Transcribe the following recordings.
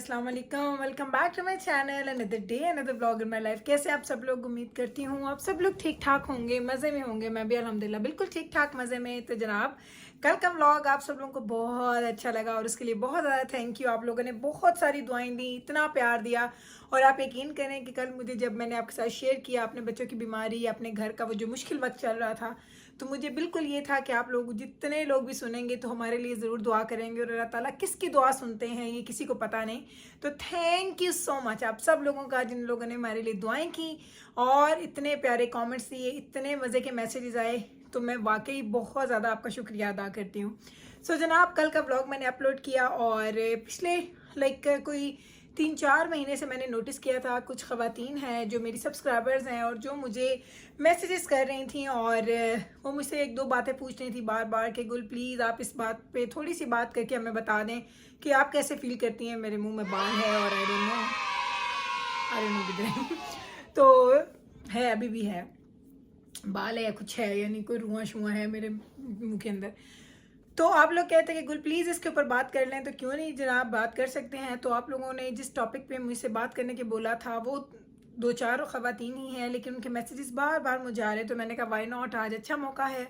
अस्सलाम वालेकुम, welcome back to my channel another day another vlog in my life. कैसे आप सब लोग? उम्मीद करती हूँ आप सब लोग ठीक ठाक होंगे, मज़े में होंगे। मैं भी अल्हम्दुलिल्लाह बिल्कुल ठीक ठाक मज़े में। तो जनाब, कल का व्लॉग आप सब लोगों को बहुत अच्छा लगा और उसके लिए बहुत ज़्यादा थैंक यू। आप लोगों ने बहुत सारी दुआएं दी, इतना प्यार दिया। और आप यकीन करें कि कल मुझे जब मैंने आपके साथ शेयर किया अपने बच्चों की बीमारी, अपने घर का वो जो मुश्किल वक्त चल रहा था, तो मुझे बिल्कुल ये था कि आप लोग जितने लोग भी सुनेंगे तो हमारे लिए ज़रूर दुआ करेंगे। और अल्लाह ताला किसकी दुआ सुनते हैं ये किसी को पता नहीं। तो थैंक यू सो मच आप सब लोगों का, जिन लोगों ने हमारे लिए दुआएं की और इतने प्यारे कमेंट्स दिए, इतने मज़े के मैसेजेस आए। तो मैं वाकई बहुत ज़्यादा आपका शुक्रिया अदा करती हूँ। सो जनाब, कल का ब्लॉग मैंने अपलोड किया और पिछले कोई 3-4 महीने से मैंने नोटिस किया था कुछ ख़वातीन हैं जो मेरी सब्सक्राइबर्स हैं और जो मुझे मैसेजेस कर रही थी और वो मुझसे एक दो बातें पूछ रही थी बार बार कि गुल प्लीज़ आप इस बात पे थोड़ी सी बात करके हमें बता दें कि आप कैसे फील करती हैं मेरे मुंह में बाल है और आई डोंट नो किधर तो है, अभी भी है, बाल है या कुछ है, यानी कोई रुआं शुआं है मेरे मुंह के अंदर। तो आप लोग कहते हैं कि गुल प्लीज़ इसके ऊपर बात कर लें, तो क्यों नहीं जनाब, बात कर सकते हैं। तो आप लोगों ने जिस टॉपिक पे मुझसे बात करने के बोला था वो 2-4 ख़वातीन ही हैं, लेकिन उनके मैसेजेस बार बार मुझे आ रहे। तो मैंने कहा वाई नॉट, आज अच्छा मौका है,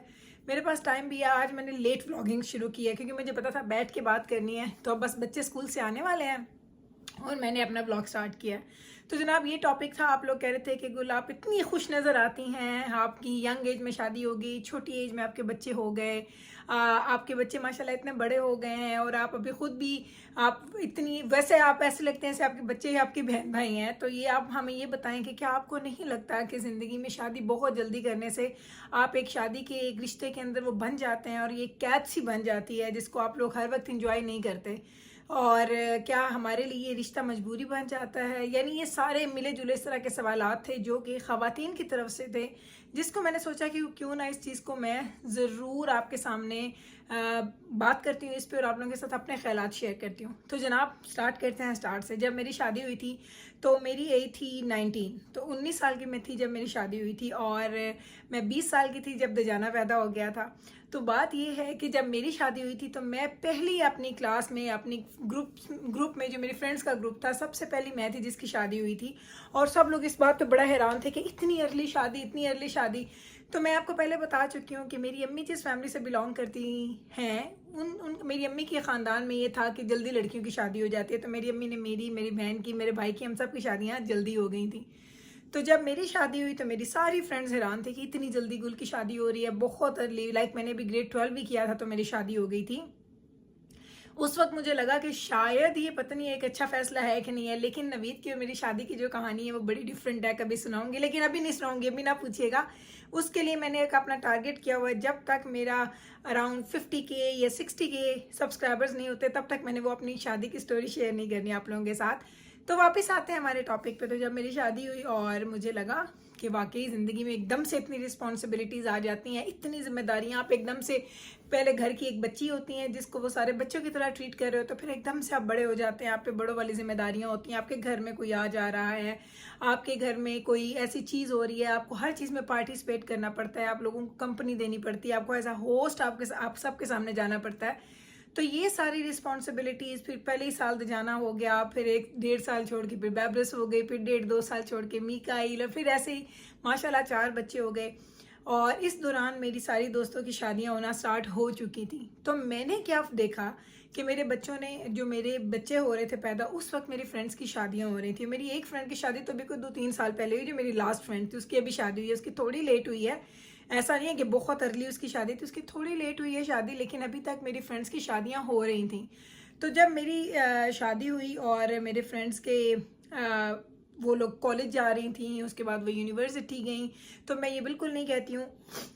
मेरे पास टाइम भी है। आज मैंने लेट व्लॉगिंग शुरू की है क्योंकि मुझे पता था बैठ के बात करनी है। तो अब बस बच्चे स्कूल से आने वाले हैं और मैंने अपना ब्लॉग स्टार्ट किया। तो जनाब, ये टॉपिक था। आप लोग कह रहे थे कि गुल आप इतनी खुश नज़र आती हैं, आपकी यंग एज में शादी होगी, छोटी एज में आपके बच्चे हो गए, आपके बच्चे माशाल्लाह इतने बड़े हो गए हैं और आप अभी ख़ुद भी आप इतनी, वैसे आप ऐसे लगते हैं जैसे आपके बच्चे आपके बहन भाई हैं। तो ये आप हमें ये बताएं कि क्या आपको नहीं लगता कि ज़िंदगी में शादी बहुत जल्दी करने से आप एक शादी के एक रिश्ते के अंदर वो बन जाते हैं और ये कैद सी बन जाती है जिसको आप लोग हर वक्त इंजॉय नहीं करते? और क्या हमारे लिए ये रिश्ता मजबूरी बन जाता है? यानी ये सारे मिले जुले इस तरह के सवालात थे जो कि ख़वातीन की तरफ से थे, जिसको मैंने सोचा कि क्यों ना इस चीज़ को मैं ज़रूर आपके सामने बात करती हूँ इस पे और आप लोगों के साथ अपने ख़यालात शेयर करती हूँ। तो जनाब, स्टार्ट करते हैं स्टार्ट से। जब मेरी शादी हुई थी तो मेरी एज थी 19, तो 19 साल की मैं थी जब मेरी शादी हुई थी और मैं 20 साल की थी जब दजाना पैदा हो गया था। तो बात ये है कि जब मेरी शादी हुई थी तो मैं पहली अपनी क्लास में, अपनी ग्रुप में, जो मेरी फ्रेंड्स का ग्रुप था, सबसे पहली मैं थी जिसकी शादी हुई थी। और सब लोग इस बात पे बड़ा हैरान थे कि इतनी अर्ली शादी, इतनी अर्ली शादी। तो मैं आपको पहले बता चुकी हूँ कि मेरी अम्मी जिस फैमिली से बिलोंग करती हैं उन मेरी अम्मी के ख़ानदान में ये था कि जल्दी लड़कियों की शादी हो जाती है। तो मेरी अम्मी ने मेरी बहन की, मेरे भाई की, हम सब की शादियाँ जल्दी हो गई थी। तो जब मेरी शादी हुई तो मेरी सारी फ्रेंड्स हैरान थे कि इतनी जल्दी गुल की शादी हो रही है, बहुत अर्ली। मैंने भी ग्रेड 12 भी किया था तो मेरी शादी हो गई थी। उस वक्त मुझे लगा कि शायद ये पता नहीं एक अच्छा फैसला है कि नहीं है, लेकिन नवीद की और मेरी शादी की जो कहानी है वो बड़ी डिफरेंट है, कभी सुनाऊंगी, लेकिन अभी नहीं सुनाऊंगी, अभी ना पूछिएगा। उसके लिए मैंने एक अपना टारगेट किया हुआ है, जब तक मेरा अराउंड 50K या 60K सब्सक्राइबर्स नहीं होते तब तक मैंने वो अपनी शादी की स्टोरी शेयर नहीं करनी आप लोगों के साथ। तो वापस आते हैं हमारे टॉपिक पे। तो जब मेरी शादी हुई और मुझे लगा कि वाकई ज़िंदगी में एकदम से इतनी रिस्पॉन्सिबिलिटीज़ आ जाती हैं, इतनी जिम्मेदारियां, आप एकदम से पहले घर की एक बच्ची होती हैं जिसको वो सारे बच्चों की तरह ट्रीट कर रहे हो, तो फिर एकदम से आप बड़े हो जाते हैं, आप पे बड़ों वाली जिम्मेदारियां होती हैं। आपके घर में कोई आ जा रहा है, आपके घर में कोई ऐसी चीज़ हो रही है, आपको हर चीज़ में पार्टिसिपेट करना पड़ता है, आप लोगों को कंपनी देनी पड़ती है, आपको एज अ होस्ट आप सबके सामने जाना पड़ता है। तो ये सारी रिस्पॉन्सिबिलिटीज़, फिर पहले ही साल जाना हो गया, फिर 1-1.5 साल छोड़ के फिर बैब्रस हो गई, फिर 1.5-2 साल छोड़ के मीकाइल, और फिर ऐसे ही माशाल्लाह 4 बच्चे हो गए। और इस दौरान मेरी सारी दोस्तों की शादियां होना स्टार्ट हो चुकी थी। तो मैंने क्या देखा कि मेरे बच्चों ने, जो मेरे बच्चे हो रहे थे पैदा, उस वक्त मेरी फ्रेंड्स की शादियां हो रही थी। मेरी एक फ्रेंड की शादी तो अभी कोई 2-3 साल पहले हुई, जो मेरी लास्ट फ्रेंड थी उसकी अभी शादी हुई है, उसकी थोड़ी लेट हुई है। ऐसा नहीं है कि बहुत अर्ली उसकी शादी थी, उसकी थोड़ी लेट हुई है शादी, लेकिन अभी तक मेरी फ्रेंड्स की शादियां हो रही थी। तो जब मेरी शादी हुई और मेरे फ्रेंड्स के वो लोग कॉलेज जा रही थी, उसके बाद वो यूनिवर्सिटी गई, तो मैं ये बिल्कुल नहीं कहती हूँ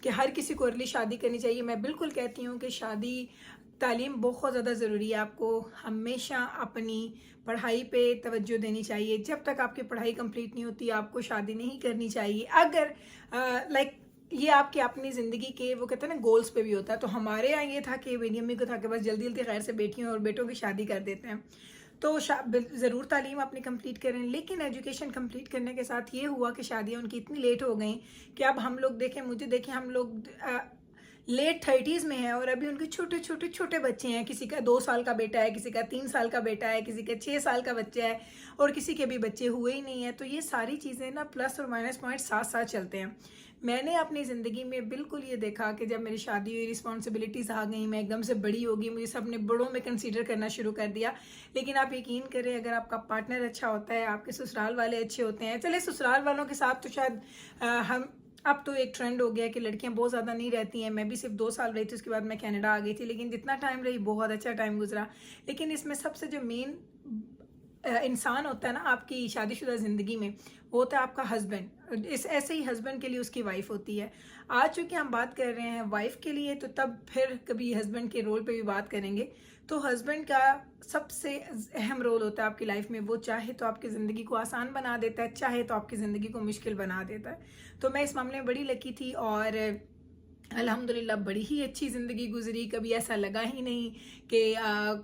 कि हर किसी को अर्ली शादी करनी चाहिए। मैं बिल्कुल कहती हूँ कि शादी, तालीम बहुत ज़्यादा ज़रूरी है। आपको हमेशा अपनी पढ़ाई पे तवज्जो देनी चाहिए। जब तक आपकी पढ़ाई कंप्लीट नहीं होती आपको शादी नहीं करनी चाहिए। अगर ये आपकी अपनी ज़िंदगी के, वो कहते हैं ना, गोल्स पे भी होता है। तो हमारे यहाँ ये था कि मेरी अम्मी को था कि बस जल्दी जल्दी खैर से बेटियों और बेटों की शादी कर देते हैं। तो ज़रूर तालीम अपनी कंप्लीट करें, लेकिन एजुकेशन कंप्लीट करने के साथ ये हुआ कि शादियाँ उनकी इतनी लेट हो गई कि अब हम लोग देखें, मुझे देखें, हम लोग लेट 30s में है और अभी उनके छोटे छोटे छोटे बच्चे हैं, किसी का 2 साल का बेटा है, किसी का 3 साल का बेटा है, किसी का 6 साल का बच्चा है और किसी के भी बच्चे हुए ही नहीं है। तो ये सारी चीज़ें ना प्लस और माइनस पॉइंट साथ साथ चलते हैं। मैंने अपनी ज़िंदगी में बिल्कुल ये देखा कि जब मेरी शादी हुई, रिस्पॉन्सिबिलिटीज़ आ गई, मैं एकदम से बड़ी हो गई, मुझे सबने बड़ों में कंसीडर करना शुरू कर दिया। लेकिन आप यकीन करें, अगर आपका पार्टनर अच्छा होता है, आपके ससुराल वाले अच्छे होते हैं, चले ससुराल वालों के साथ तो शायद हम अब तो एक ट्रेंड हो गया कि लड़कियां बहुत ज़्यादा नहीं रहती हैं। मैं भी सिर्फ 2 साल रही थी, उसके बाद मैं कनाडा आ गई थी, लेकिन जितना टाइम रही बहुत अच्छा टाइम गुजरा। लेकिन इसमें सबसे जो मेन इंसान होता है ना आपकी शादीशुदा ज़िंदगी में, वो होता है आपका हस्बैंड। इस ऐसे ही हस्बैंड के लिए उसकी वाइफ होती है। आज चूँकि हम बात कर रहे हैं वाइफ के लिए, तो तब फिर कभी हस्बैंड के रोल पे भी बात करेंगे। तो हस्बैंड का सबसे अहम रोल होता है आपकी लाइफ में। वो चाहे तो आपकी ज़िंदगी को आसान बना देता है, चाहे तो आपकी ज़िंदगी को मुश्किल बना देता है। तो मैं इस मामले में बड़ी लकी थी और अल्हम्दुलिल्लाह बड़ी ही अच्छी ज़िंदगी गुजरी। कभी ऐसा लगा ही नहीं कि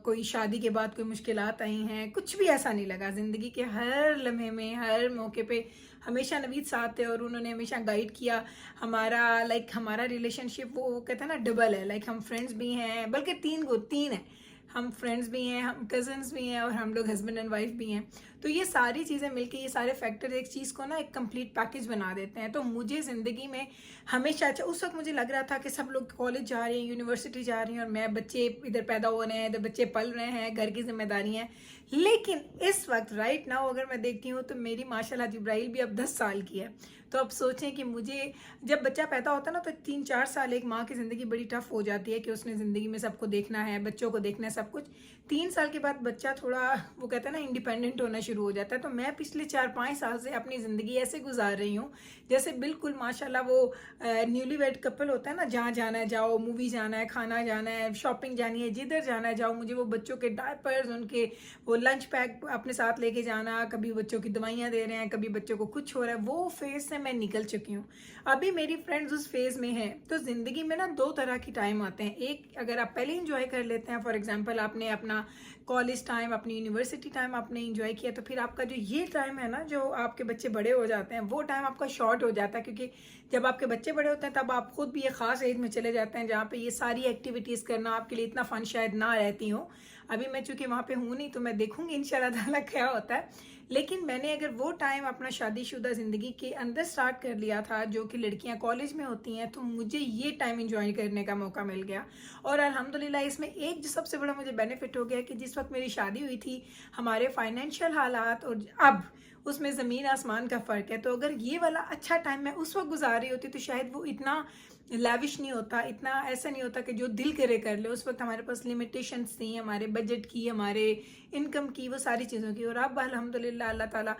कोई शादी के बाद कोई मुश्किलात आई हैं, कुछ भी ऐसा नहीं लगा। ज़िंदगी के हर लम्हे में, हर मौके पे हमेशा नवीद साथ थे और उन्होंने हमेशा गाइड किया। हमारा रिलेशनशिप वो कहते हैं ना डबल है। हम फ्रेंड्स भी हैं, बल्कि तीन है। हम फ्रेंड्स भी हैं, हम कज़न्स भी हैं और हम लोग हस्बैंड एंड वाइफ भी हैं। तो ये सारी चीज़ें मिलके, ये सारे फैक्टर एक चीज़ को ना एक कंप्लीट पैकेज बना देते हैं। तो मुझे ज़िंदगी में हमेशा अच्छा, उस वक्त मुझे लग रहा था कि सब लोग कॉलेज जा रहे हैं, यूनिवर्सिटी जा रही हैं और मैं, बच्चे इधर पैदा हो रहे हैं, इधर बच्चे पल रहे हैं, घर की जिम्मेदारी हैं। लेकिन इस वक्त राइट नाउ अगर मैं देखती हूँ तो मेरी माशाल्लाह जिब्राइल भी अब 10 साल की है। तो अब सोचें कि मुझे जब बच्चा पैदा होता है ना, तो 3-4 साल एक माँ की ज़िंदगी बड़ी टफ हो जाती है कि उसने ज़िंदगी में सबको देखना है, बच्चों को देखना है, सब कुछ। 3 साल के बाद बच्चा थोड़ा, वो कहते हैं ना, इंडिपेंडेंट होना शुरू हो जाता है। तो मैं पिछले 4-5 साल से अपनी ज़िंदगी ऐसे गुजार रही हूँ जैसे बिल्कुल माशाल्लाह वो न्यूली वेड कपल होता है ना, जहाँ जाना है जाओ, मूवी जाना है, खाना जाना है, शॉपिंग जानी है, जिधर जाना है जाओ। मुझे वो बच्चों के डायपर्स, उनके वो लंच पैक अपने साथ लेके जाना, कभी बच्चों की दवाइयाँ दे रहे हैं, कभी बच्चों को कुछ हो रहा है, वो फेज़ से मैं निकल चुकी हूँ। अभी मेरी फ्रेंड्स उस फेज़ में हैं। तो ज़िंदगी में ना 2 तरह की टाइम आते हैं। एक, अगर आप पहले इंजॉय कर लेते हैं, फॉर एग्जांपल आपने अपना कॉलेज टाइम, अपनी यूनिवर्सिटी टाइम आपने इंजॉय किया, तो फिर आपका जो ये टाइम है ना, जो आपके बच्चे बड़े हो जाते हैं, वो टाइम आपका शॉर्ट हो जाता है। क्योंकि जब आपके बच्चे बड़े होते हैं तब आप खुद भी एक ख़ास एज में चले जाते हैं जहाँ पे ये सारी एक्टिविटीज़ करना आपके लिए इतना फ़न शायद ना रहती हो। अभी मैं चूँकि वहाँ पे हूँ नहीं, तो मैं देखूँगी इंशाल्लाह ताला क्या होता है। लेकिन मैंने अगर वो टाइम अपना शादीशुदा ज़िंदगी के अंदर स्टार्ट कर लिया था, जो कि लड़कियां कॉलेज में होती हैं, तो मुझे ये टाइम एंजॉय करने का मौका मिल गया। और अल्हम्दुलिल्लाह इसमें एक जो सबसे बड़ा मुझे बेनिफिट हो गया कि जिस वक्त मेरी शादी हुई थी, हमारे फाइनेंशियल हालात और अब उसमें ज़मीन आसमान का फ़र्क है। तो अगर ये वाला अच्छा टाइम मैं उस वक्त गुजार रही होती तो शायद वो इतना लैविश नहीं होता, इतना ऐसा नहीं होता कि जो दिल करे कर ले। उस वक्त हमारे पास लिमिटेशंस थी, हमारे बजट की, हमारे इनकम की, वो सारी चीज़ों की। और अब अल्हम्दुलिल्लाह अल्लाह ताला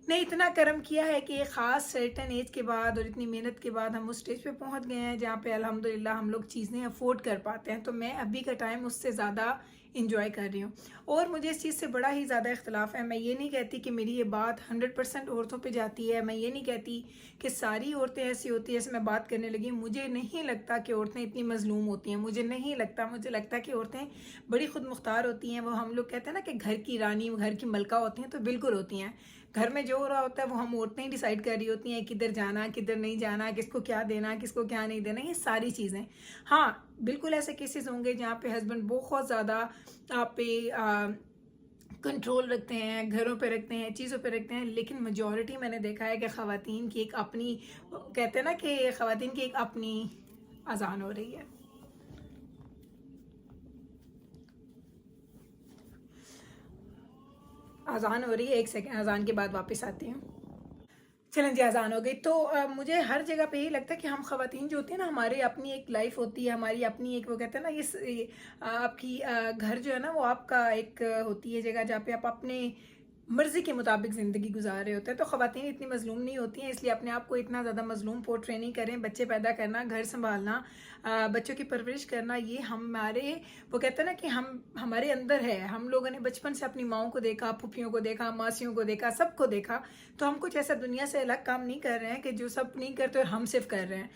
ने इतना करम किया है कि एक ख़ास सर्टन एज के बाद और इतनी मेहनत के बाद हम उस स्टेज पे पहुंच गए हैं जहाँ पे अल्हम्दुलिल्लाह हम लोग चीज़ें अफोर्ड कर पाते हैं। तो मैं अभी का टाइम उससे ज़्यादा इंजॉय कर रही हूँ। और मुझे इस चीज़ से बड़ा ही ज़्यादा इख्तलाफ है। मैं ये नहीं कहती कि मेरी ये बात 100% औरतों पे जाती है। मैं ये नहीं कहती कि सारी औरतें ऐसी होती है, ऐसे मैं बात करने लगी। मुझे नहीं लगता कि औरतें इतनी मजलूम होती हैं, मुझे नहीं लगता। मुझे लगता है कि औरतें बड़ी खुद मुख्तार होती हैं। वो हम लोग कहते हैं ना कि घर की रानी, घर की मलका होती हैं, तो बिल्कुल होती हैं। घर में जो हो रहा होता है वो हम औरतें ही डिसाइड कर रही होती हैं, किधर जाना, किधर नहीं जाना, किसको क्या देना, किसको क्या नहीं देना, ये सारी चीज़ें। हाँ, बिल्कुल ऐसे केसेस होंगे जहाँ पे हस्बैंड बहुत ज़्यादा आप पे कंट्रोल रखते हैं, घरों पे रखते हैं, चीज़ों पे रखते हैं। लेकिन मेजॉरिटी मैंने देखा है कि ख़वातीन की एक अपनी, कहते हैं ना कि ख़वातीन की एक अपनी अजान हो रही है। अजान हो रही है, 1 सेकेंड, अजान के बाद वापस आती हूँ। चलें जी, अजान हो गई। तो मुझे हर जगह पे यही लगता है कि हम ख़वातीन जो होती है ना, हमारी अपनी एक लाइफ होती है, हमारी अपनी एक, वो कहते हैं ना, ये आपकी घर जो है ना, वो आपका एक होती है जगह जहाँ पे आप अपने मर्ज़ी के मुताबिक ज़िंदगी गुजार रहे होते हैं। तो ख़वातीन इतनी मज़लूम नहीं होती हैं, इसलिए अपने आप को इतना ज़्यादा मज़लूम पोर्ट्रे नहीं करें। बच्चे पैदा करना, घर संभालना, बच्चों की परवरिश करना, ये हमारे, वो कहते हैं ना कि हमारे अंदर है। हम लोगों ने बचपन से अपनी माओं को देखा, फुफियों को देखा, मासियों को देखा, सबको देखा। तो हम कुछ ऐसा दुनिया से अलग काम नहीं कर रहे हैं कि जो सब नहीं करते और हम सिर्फ कर रहे हैं।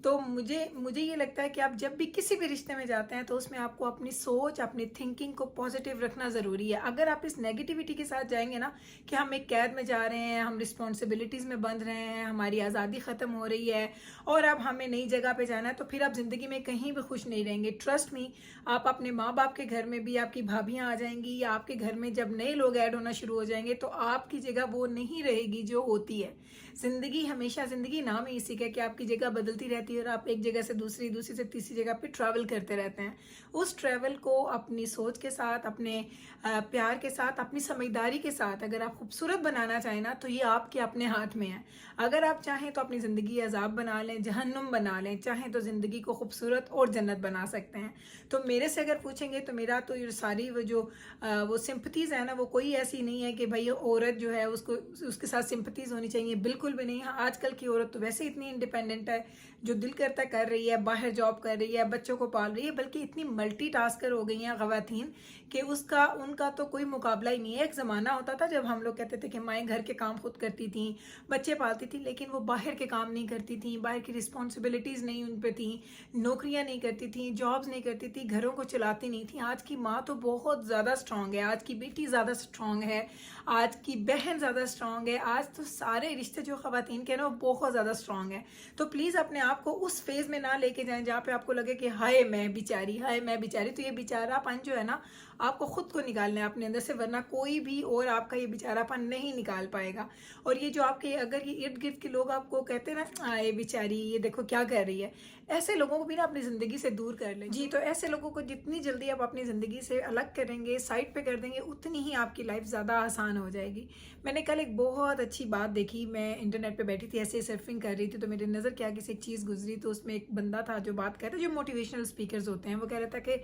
तो मुझे ये लगता है कि आप जब भी किसी भी रिश्ते में जाते हैं तो उसमें आपको अपनी सोच, अपनी थिंकिंग को पॉजिटिव रखना ज़रूरी है। अगर आप इस नेगेटिविटी के साथ जाएंगे ना कि हम एक कैद में जा रहे हैं, हम रिस्पॉन्सिबिलिटीज़ में बंध रहे हैं, हमारी आज़ादी ख़त्म हो रही है और अब हमें नई जगह पे जाना है, तो फिर आप ज़िंदगी में कहीं भी खुश नहीं रहेंगे। ट्रस्ट मी, आप अपने माँ बाप के घर में भी आपकी भाभियाँ आ जाएंगी या आपके घर में जब नए लोग ऐड होना शुरू हो जाएंगे तो आपकी जगह वो नहीं रहेगी जो होती है। ज़िंदगी हमेशा, ज़िंदगी नाम ही इसी का कि आपकी जगह बदलती रहती है और आप एक जगह से दूसरी, दूसरी से तीसरी जगह पे ट्रैवल करते रहते हैं। उस ट्रैवल को अपनी सोच के साथ, अपने प्यार के साथ, अपनी समझदारी के साथ अगर आप खूबसूरत बनाना चाहें ना, तो ये आपके अपने हाथ में है। अगर आप चाहें तो अपनी ज़िंदगी अजाब बना लें, जहन्नुम बना लें, चाहें तो ज़िंदगी को खूबसूरत और जन्नत बना सकते हैं। तो मेरे से अगर पूछेंगे तो मेरा तो ये सारी वो सिंपथीज़ है ना, वो कोई ऐसी नहीं है कि भाई औरत जो है उसको उसके साथ सिंपथीज़ होनी चाहिए, बिल्कुल भी नहीं। हाँ, आजकल की औरत तो वैसे इतनी इंडिपेंडेंट है, जो दिल करता कर रही है, बाहर जॉब कर रही है, बच्चों को पाल रही है, बल्कि इतनी मल्टीटास्कर हो गई हैं ख़वातीन कि उनका तो कोई मुकाबला ही नहीं है। एक ज़माना होता था जब हम लोग कहते थे कि माएँ घर के काम खुद करती थीं, बच्चे पालती थी, लेकिन वो बाहर के काम नहीं करती थी, बाहर की रिस्पॉन्सिबिलिटीज़ नहीं उन पे थी, नौकरियाँ नहीं करती थी, जॉब्स नहीं करती थी, घरों को चलाती नहीं थी। आज की माँ तो बहुत ज़्यादा स्ट्रांग है, आज की बेटी ज़्यादा स्ट्रांग है, आज की बहन ज़्यादा स्ट्रांग है, आज तो सारे रिश्ते जो ख़वातीन के ना वो बहुत ज़्यादा स्ट्रांग है। तो प्लीज़ अपने आप को उस फेज़ में ना लेके जाएं जहाँ पे आपको लगे कि हाय मैं बेचारी, हाय मैं बेचारी। तो ये बेचारापन जो है ना, आपको खुद को निकालना है अपने अंदर से, वरना कोई भी और आपका ये बेचारापन नहीं निकाल पाएगा। और ये जो आपके अगर ये इर्द गिर्द के लोग आपको कहते हैं ना आए बेचारी, ये देखो क्या कर रही है, ऐसे लोगों को भी ना अपनी ज़िंदगी से दूर कर लें जी। तो ऐसे लोगों को जितनी जल्दी आप अपनी ज़िंदगी से अलग करेंगे, साइड पे कर देंगे, उतनी ही आपकी लाइफ ज़्यादा आसान हो जाएगी। मैंने कल एक बहुत अच्छी बात देखी, मैं इंटरनेट पे बैठी थी, ऐसे सर्फिंग कर रही थी, तो मेरी नज़र क्या किसी एक चीज़ गुजरी, तो उसमें एक बंदा था जो बात कर रहा था, जो मोटिवेशनल स्पीकर्स होते हैं, वो कह रहा था कि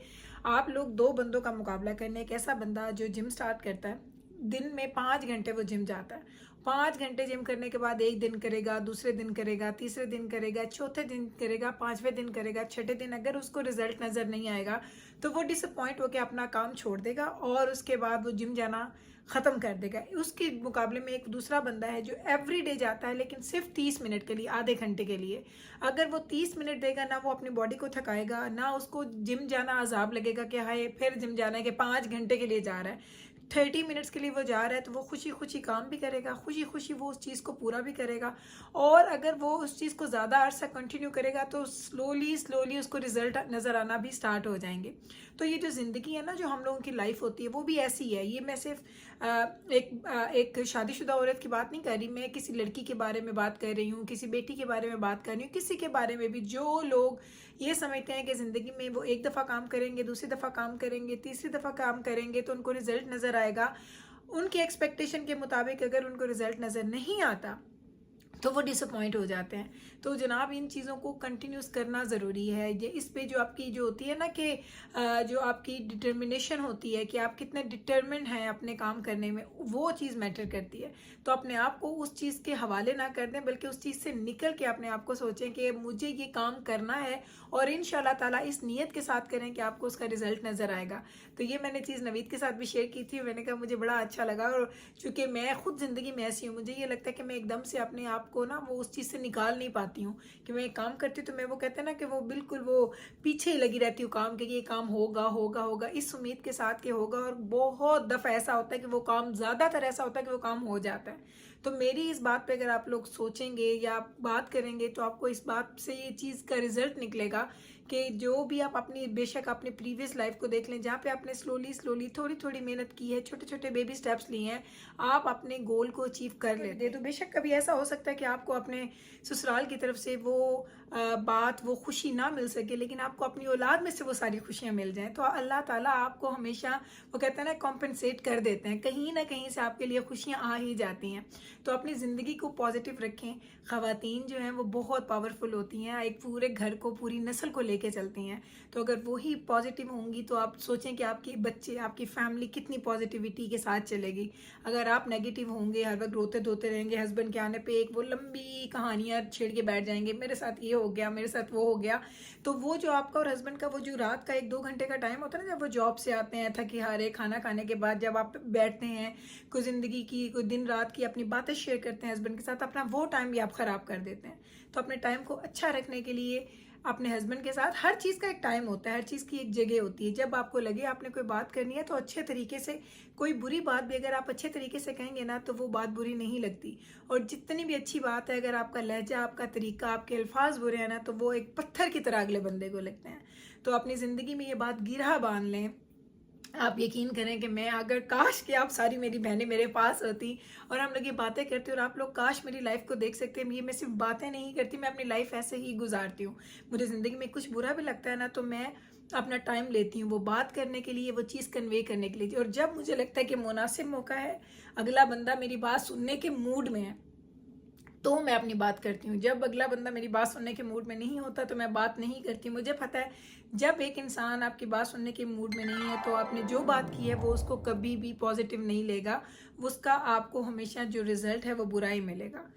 आप लोग 2 बंदों का मुकाबला करने, एक ऐसा बंदा जो जिम स्टार्ट करता है, दिन में 5 घंटे वो जिम जाता है, 5 घंटे जिम करने के बाद एक दिन करेगा, दूसरे दिन करेगा, तीसरे दिन करेगा, चौथे दिन करेगा, 5वें दिन करेगा, छठे दिन अगर उसको रिजल्ट नज़र नहीं आएगा तो वो डिसअपॉइंट होकर अपना काम छोड़ देगा और उसके बाद वो जिम जाना ख़त्म कर देगा। उसके मुकाबले में एक दूसरा बंदा है जो एवरी डे जाता है, लेकिन सिर्फ 30 मिनट के लिए, आधे घंटे के लिए। अगर वो 30 मिनट देगा ना, वो अपनी बॉडी को थकाएगा, ना उसको जिम जाना अजाब लगेगा कि हाय फिर जिम जाना है, कि 5 घंटे के लिए जा रहा है। 30 मिनट्स के लिए वो जा रहा है, तो वो खुशी खुशी काम भी करेगा, खुशी खुशी वो उस चीज़ को पूरा भी करेगा। और अगर वो उस चीज़ को ज़्यादा अरसा कंटिन्यू करेगा तो स्लोली स्लोली उसको रिजल्ट नज़र आना भी स्टार्ट हो जाएंगे। तो ये जो ज़िंदगी है ना, जो हम लोगों की लाइफ होती है, वो भी ऐसी है। ये मैं सिर्फ एक शादीशुदा औरत की बात नहीं कर रही, मैं किसी लड़की के बारे में बात कर रही हूँ, किसी बेटी के बारे में बात कर रही हूँ, किसी के बारे में भी जो लोग ये समझते हैं कि ज़िंदगी में वो एक दफ़ा काम करेंगे, दूसरी दफ़ा काम करेंगे, तीसरी दफ़ा काम करेंगे तो उनको रिजल्ट नज़र आएगा। उनकी एक्सपेक्टेशन के मुताबिक अगर उनको रिजल्ट नज़र नहीं आता तो वो डिसअपॉइंट हो जाते हैं। तो जनाब इन चीज़ों को कंटिन्यूस करना ज़रूरी है। ये इस पे जो आपकी जो होती है ना कि जो आपकी डिटर्मिनेशन होती है कि आप कितने डिटर्मिन्ड हैं अपने काम करने में, वो चीज़ मैटर करती है। तो अपने आप को उस चीज़ के हवाले ना कर दें, बल्कि उस चीज़ से निकल के अपने आप को सोचें कि मुझे ये काम करना है और इंशाल्लाह ताला इस नीयत के साथ करें कि आपको उसका रिजल्ट नज़र आएगा। तो ये मैंने चीज़ नवीद के साथ भी शेयर की थी, मैंने कहा मुझे बड़ा अच्छा लगा। और चूँकि मैं खुद ज़िंदगी में ऐसी हूँ, मुझे ये लगता है कि मैं एकदम से अपने आप को ना वो उस चीज़ से निकाल नहीं पाती हूँ कि मैं एक काम करती हूँ तो मैं वो कहते हैं ना कि वो बिल्कुल वो पीछे ही लगी रहती हूँ काम के, ये काम होगा होगा होगा इस उम्मीद के साथ कि होगा। और बहुत दफ़ा ऐसा होता है कि वो काम, ज़्यादातर ऐसा होता है कि वो काम हो जाता है। तो मेरी इस बात पे अगर आप लोग सोचेंगे या आप बात करेंगे तो आपको इस बात से ये चीज़ का रिजल्ट निकलेगा कि जो भी आप अपनी, बेशक अपने प्रीवियस लाइफ को देख लें जहाँ पे आपने स्लोली स्लोली थोड़ी थोड़ी मेहनत की है, छोटे छोटे बेबी स्टेप्स लिए हैं, आप अपने गोल को अचीव कर लेते। तो बेशक कभी ऐसा हो सकता है कि आपको अपने ससुराल की तरफ से वो बात, वो खुशी ना मिल सके, लेकिन आपको अपनी औलाद में से वो सारी खुशियाँ मिल जाएँ। तो अल्लाह ताला आपको हमेशा वो कहते हैं ना कॉम्पनसेट कर देते हैं, कहीं ना कहीं से आपके लिए खुशियाँ आ ही जाती हैं। तो अपनी ज़िंदगी को पॉजिटिव रखें। ख़वातीन जो हैं वो बहुत पावरफुल होती हैं, एक पूरे घर को, पूरी नस्ल को लेके चलती हैं। तो अगर वो ही पॉजिटिव होंगी तो आप सोचें कि आपके बच्चे, आपकी फैमिली कितनी पॉजिटिविटी के साथ चलेगी। अगर आप नेगेटिव होंगे, हर वक्त रोते धोते रहेंगे, हस्बैंड के आने पे एक वो लंबी कहानियाँ छेड़ के बैठ जाएंगे, मेरे साथ ये हो गया, मेरे साथ वो हो गया, तो वो जो आपका और हस्बैंड का वो जो रात का 1-2 घंटे का टाइम होता है ना, जब वो जॉब से आते हैं थके हारे, खाना खाने के बाद जब आप बैठते हैं, कोई ज़िंदगी की, कोई दिन रात की अपनी बात बातें शेयर करते हैं हस्बैंड के साथ, अपना वो टाइम भी आप ख़राब कर देते हैं। तो अपने टाइम को अच्छा रखने के लिए अपने हस्बैंड के साथ, हर चीज़ का एक टाइम होता है, हर चीज़ की एक जगह होती है। जब आपको लगे आपने कोई बात करनी है तो अच्छे तरीके से, कोई बुरी बात भी अगर आप अच्छे तरीके से कहेंगे ना तो वो बात बुरी नहीं लगती। और जितनी भी अच्छी बात है, अगर आपका लहजा, आपका तरीका, आपके अल्फाज बुरे हैं ना तो वो एक पत्थर की तरह अगले बंदे को लगते हैं। तो अपनी ज़िंदगी में ये बात गिरहा बांध लें। आप यकीन करें कि मैं, अगर काश कि आप सारी मेरी बहनें मेरे पास होती और हम लोग ये बातें करते और आप लोग काश मेरी लाइफ को देख सकते हैं। ये मैं सिर्फ बातें नहीं करती, मैं अपनी लाइफ ऐसे ही गुजारती हूँ। मुझे ज़िंदगी में कुछ बुरा भी लगता है ना तो मैं अपना टाइम लेती हूँ वो बात करने के लिए, वो चीज़ कन्वे करने के लिए। और जब मुझे लगता है कि मुनासिब मौका है, अगला बंदा मेरी बात सुनने के मूड में है, तो मैं अपनी बात करती हूँ। जब अगला बंदा मेरी बात सुनने के मूड में नहीं होता तो मैं बात नहीं करती। मुझे पता है जब एक इंसान आपकी बात सुनने के मूड में नहीं है तो आपने जो बात की है वो उसको कभी भी पॉजिटिव नहीं लेगा, उसका आपको हमेशा जो रिजल्ट है वो बुरा ही मिलेगा।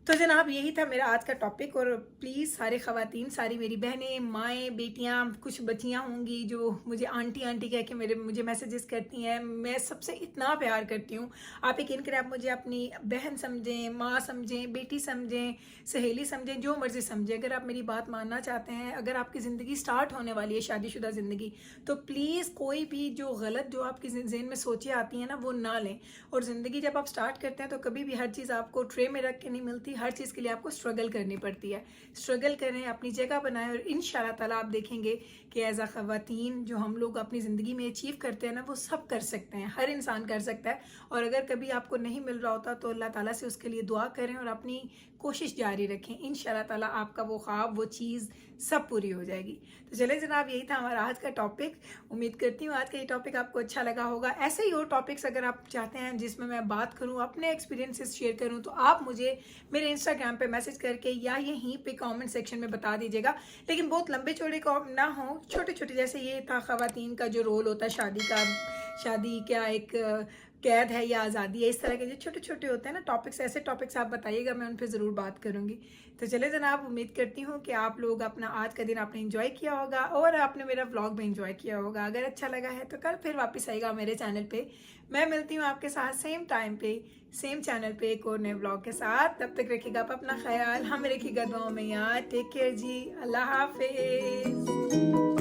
तो जनाब यही था मेरा आज का टॉपिक। और प्लीज़ सारे ख़वातीन, सारी मेरी बहनें, माएँ, बेटियाँ, कुछ बच्चियाँ होंगी जो मुझे आंटी आंटी कह के मुझे मैसेजेस करती हैं, मैं सबसे इतना प्यार करती हूँ। आप यकीन करें, आप मुझे अपनी बहन समझें, माँ समझें, बेटी समझें, सहेली समझें, जो मर्ज़ी समझें। अगर आप मेरी बात मानना चाहते हैं, अगर आपकी ज़िंदगी स्टार्ट होने वाली है, शादीशुदा ज़िंदगी, तो प्लीज़ कोई भी जो गलत, जो आपकी ज़हन में सोचें आती हैं ना, वो ना लें। और ज़िंदगी जब आप स्टार्ट करते हैं तो कभी भी हर चीज़ आपको ट्रे में रख के नहीं मिलती, हर चीज़ के लिए आपको स्ट्रगल करनी पड़ती है। स्ट्रगल करें, अपनी जगह बनाएं, और इंशाल्लाह ताला आप देखेंगे कि एज अ ख़वातीन जो हम लोग अपनी ज़िंदगी में अचीव करते हैं ना, वो सब कर सकते हैं, हर इंसान कर सकता है। और अगर कभी आपको नहीं मिल रहा होता तो अल्लाह ताला से उसके लिए दुआ करें और अपनी कोशिश जारी रखें। इंशाल्लाह ताला आपका वो ख्वाब, वो चीज़ सब पूरी हो जाएगी। तो चले जनाब, यही था हमारा आज का टॉपिक। उम्मीद करती हूँ आज का ये टॉपिक आपको अच्छा लगा होगा। ऐसे ही और टॉपिक्स अगर आप चाहते हैं जिसमें मैं बात करूँ, अपने एक्सपीरियंसेस शेयर करूँ, तो आप मुझे मेरे इंस्टाग्राम पे मैसेज करके या यहीं पे कमेंट सेक्शन में बता दीजिएगा। लेकिन बहुत लंबे चौड़े ना हो, छोटे छोटे, जैसे ये था ख़वातीन का जो रोल होता है शादी का, शादी क्या एक कैद है या आज़ादी है, इस तरह के जो छोटे छोटे होते हैं ना टॉपिक्स, ऐसे टॉपिक्स आप बताइएगा, मैं उन पर ज़रूर बात करूँगी। तो चले जनाब, उम्मीद करती हूँ कि आप लोग अपना आज का दिन आपने एंजॉय किया होगा और आपने मेरा व्लॉग भी एंजॉय किया होगा। अगर अच्छा लगा है तो कल फिर वापस आएगा मेरे चैनल पे। मैं मिलती हूँ आपके साथ सेम टाइम पे, सेम चैनल पे, एक और नए व्लॉग के साथ। तब तक रखिएगा आप अपना ख्याल, हमें रखिएगा दुआओं में याद। टेक केयर जी, अल्लाह हाफिज़।